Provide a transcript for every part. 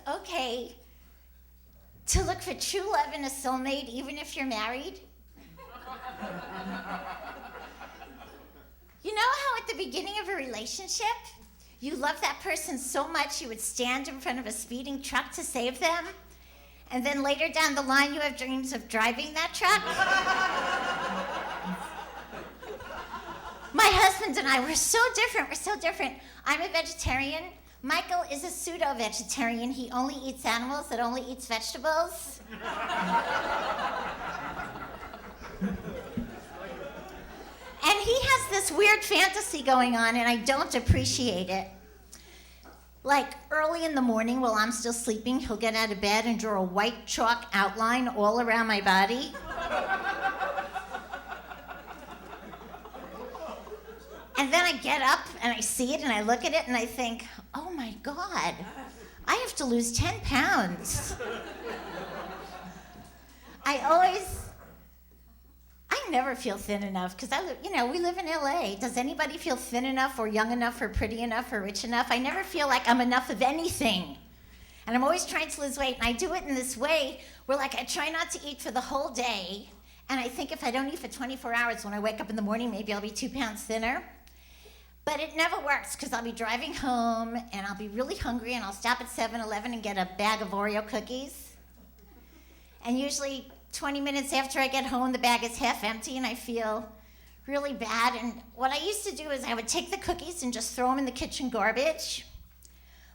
okay to look for true love in a soulmate even if you're married? You know how at the beginning of a relationship, you love that person so much you would stand in front of a speeding truck to save them? And then later down the line, you have dreams of driving that truck? My husband and I, we're so different. I'm a vegetarian. Michael is a pseudo-vegetarian. He only eats animals that only eats vegetables. And he has this weird fantasy going on, and I don't appreciate it. Like, early in the morning while I'm still sleeping, he'll get out of bed and draw a white chalk outline all around my body. And then I get up and I see it and I look at it and I think, oh my God, I have to lose 10 pounds. I never feel thin enough because we live in LA. Does anybody feel thin enough or young enough or pretty enough or rich enough? I never feel like I'm enough of anything. And I'm always trying to lose weight, and I do it in this way where I try not to eat for the whole day, and I think if I don't eat for 24 hours, when I wake up in the morning, maybe I'll be 2 pounds thinner. But it never works because I'll be driving home and I'll be really hungry and I'll stop at 7-Eleven and get a bag of Oreo cookies. And usually 20 minutes after I get home, the bag is half empty and I feel really bad. And what I used to do is I would take the cookies and just throw them in the kitchen garbage.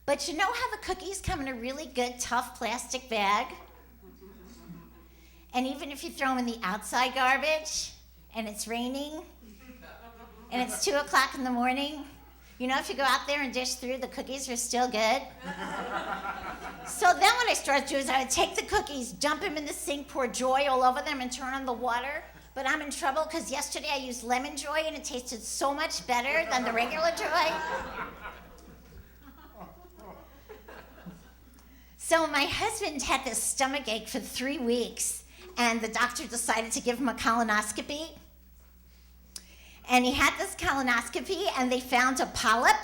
But you know how the cookies come in a really good, tough plastic bag? And even if you throw them in the outside garbage and it's raining, and it's 2 o'clock in the morning, if you go out there and dish through, the cookies are still good. So then what I started to do is I would take the cookies, dump them in the sink, pour Joy all over them, and turn on the water. But I'm in trouble because yesterday I used lemon Joy, and it tasted so much better than the regular Joy. So my husband had this stomach ache for 3 weeks, and the doctor decided to give him a colonoscopy. And he had this colonoscopy, and they found a polyp.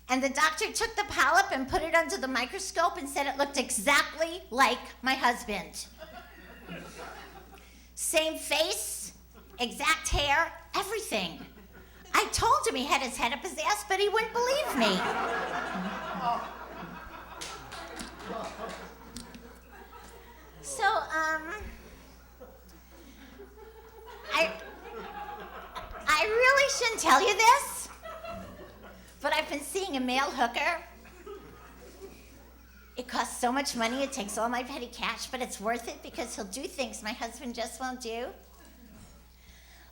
And the doctor took the polyp and put it under the microscope and said it looked exactly like my husband. Same face, exact hair, everything. I told him he had his head up his ass, but he wouldn't believe me. So, I really shouldn't tell you this, but I've been seeing a male hooker. It costs so much money, it takes all my petty cash, but it's worth it because he'll do things my husband just won't do.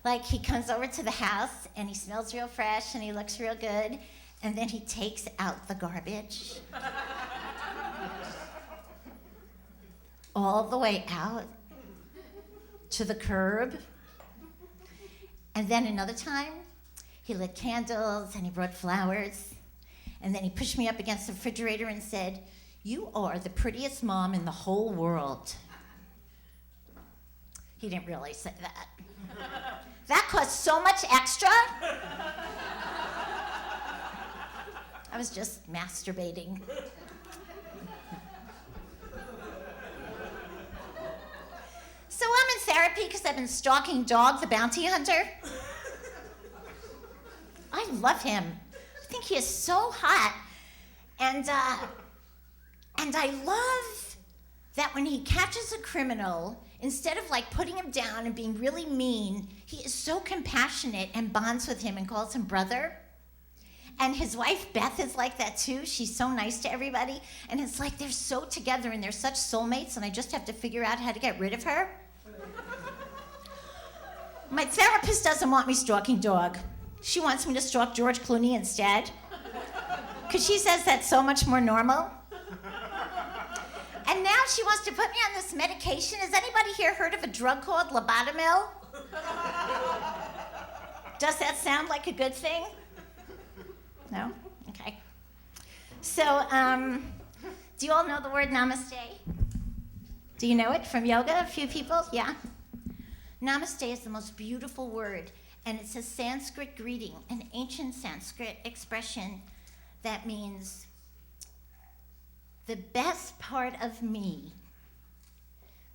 Like he comes over to the house and he smells real fresh and he looks real good, and then he takes out the garbage. All the way out to the curb. And then another time, he lit candles and he brought flowers. And then he pushed me up against the refrigerator and said, "You are the prettiest mom in the whole world." He didn't really say that. That cost so much extra. I was just masturbating. So I'm in therapy because I've been stalking Dog the Bounty Hunter. I love him. I think he is so hot. And I love that when he catches a criminal, instead of putting him down and being really mean, he is so compassionate and bonds with him and calls him brother. And his wife Beth is like that too. She's so nice to everybody. And it's like they're so together and they're such soulmates, and I just have to figure out how to get rid of her. My therapist doesn't want me stalking Dog. She wants me to stalk George Clooney instead, because she says that's so much more normal. And now she wants to put me on this medication. Has anybody here heard of a drug called lobotomil? Does that sound like a good thing? No? Okay. So, do you all know the word namaste? Do you know it from yoga? A few people? Yeah? Namaste is the most beautiful word, and it's a Sanskrit greeting, an ancient Sanskrit expression that means The best part of me,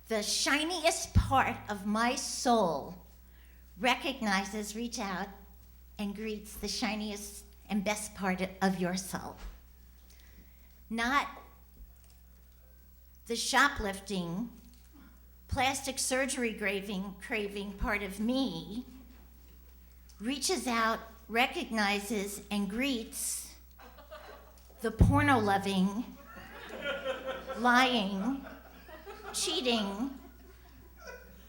the shiniest part of my soul, recognizes, reach out, and greets the shiniest and best part of your soul. Not the shoplifting, plastic surgery craving part of me reaches out, recognizes, and greets the porno-loving, lying, cheating,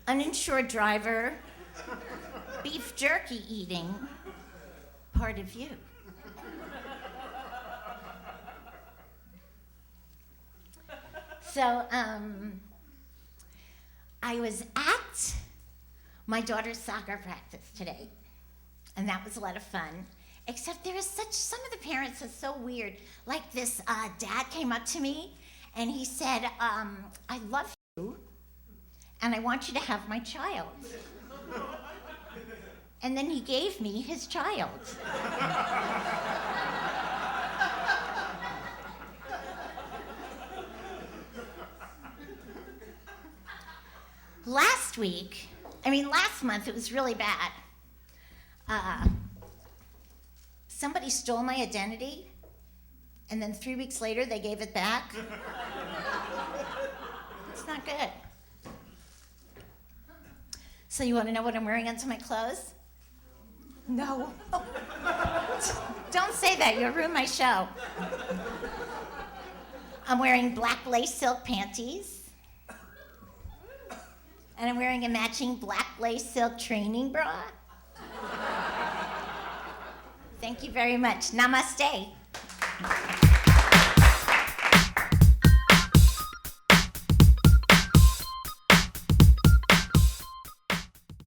uninsured driver, beef jerky eating part of you. So I was at my daughter's soccer practice today, and that was a lot of fun. Except there is some of the parents are so weird. Like this dad came up to me and he said, I love you and I want you to have my child. And then he gave me his child. Last month it was really bad. Somebody stole my identity, and then 3 weeks later they gave it back. It's not good. So you want to know what I'm wearing under my clothes? No. Don't say that, you'll ruin my show. I'm wearing black lace silk panties. And I'm wearing a matching black lace silk training bra. Thank you very much. Namaste.